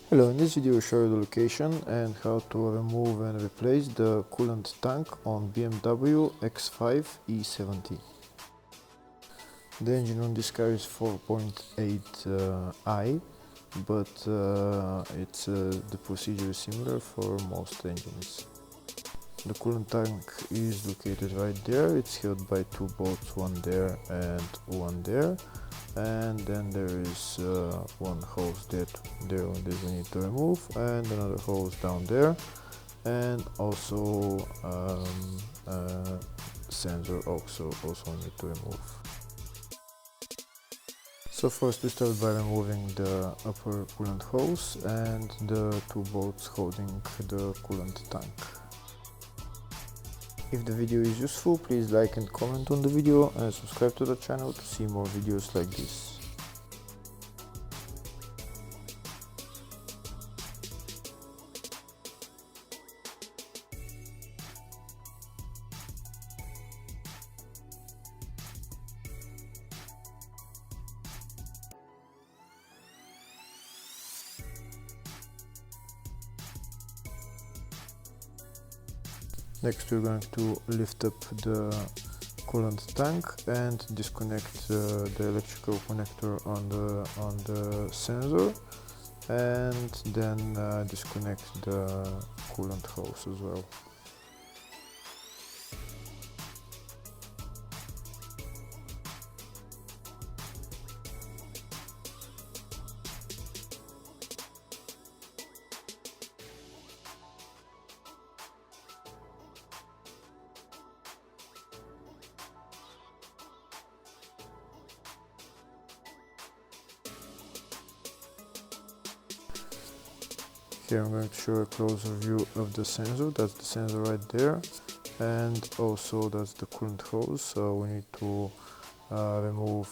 Hello, in this video I'll show you the location and how to remove and replace the coolant tank on BMW X5 E70. The engine on this car is 4.8i, but the procedure is similar for most engines. The coolant tank is located right there. It's held by two bolts, one there and one there. And then there is one hose that we need to remove, and another hose down there, and also sensor also need to remove. So first we start by removing the upper coolant hose and the two bolts holding the coolant tank. If the video is useful, please like and comment on the video and subscribe to the channel to see more videos like this. Next we're going to lift up the coolant tank and disconnect the electrical connector on the sensor, and then disconnect the coolant hose as well. Here I'm going to show a closer view of the sensor. That's the sensor right there, and also that's the coolant hose. So we need to remove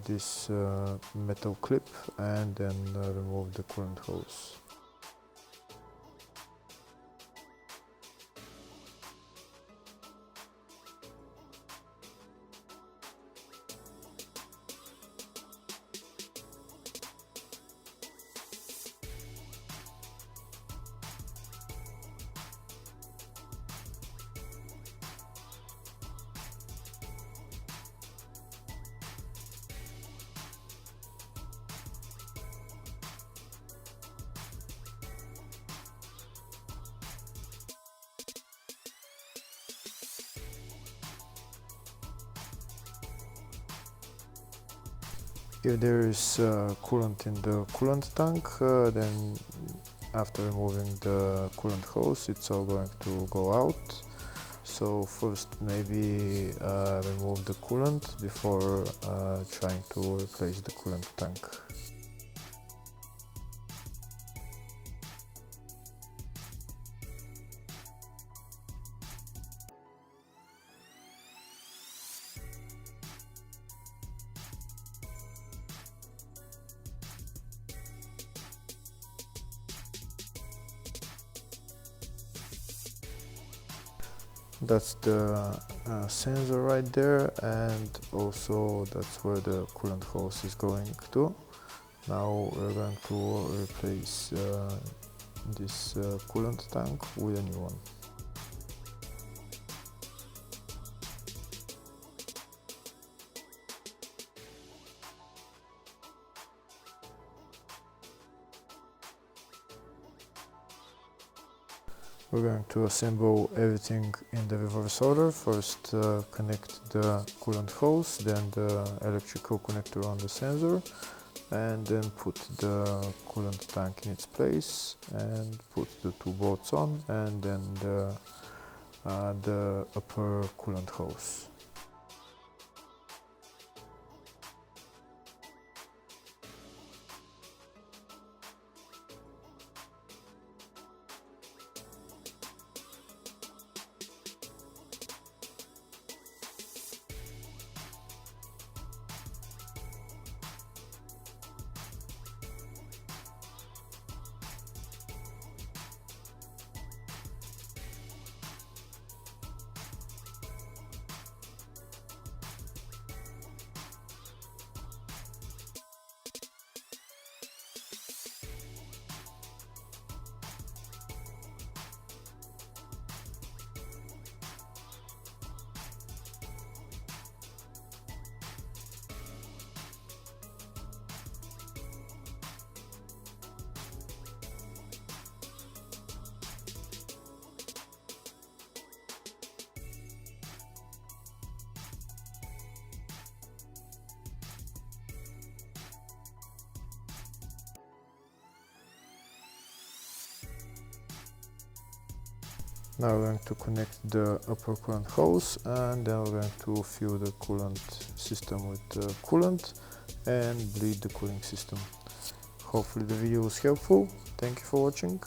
this metal clip and then remove the coolant hose. If there is coolant in the coolant tank, then after removing the coolant hose, it's all going to go out. So first maybe remove the coolant before trying to replace the coolant tank. That's the sensor right there, and also that's where the coolant hose is going to. Now we're going to replace this coolant tank with a new one. We're going to assemble everything in the reverse order. First connect the coolant hose, then the electrical connector on the sensor, and then put the coolant tank in its place and put the two bolts on, and then the upper coolant hose. Now we're going to connect the upper coolant hose, and then we're going to fill the coolant system with coolant and bleed the cooling system. Hopefully the video was helpful. Thank you for watching.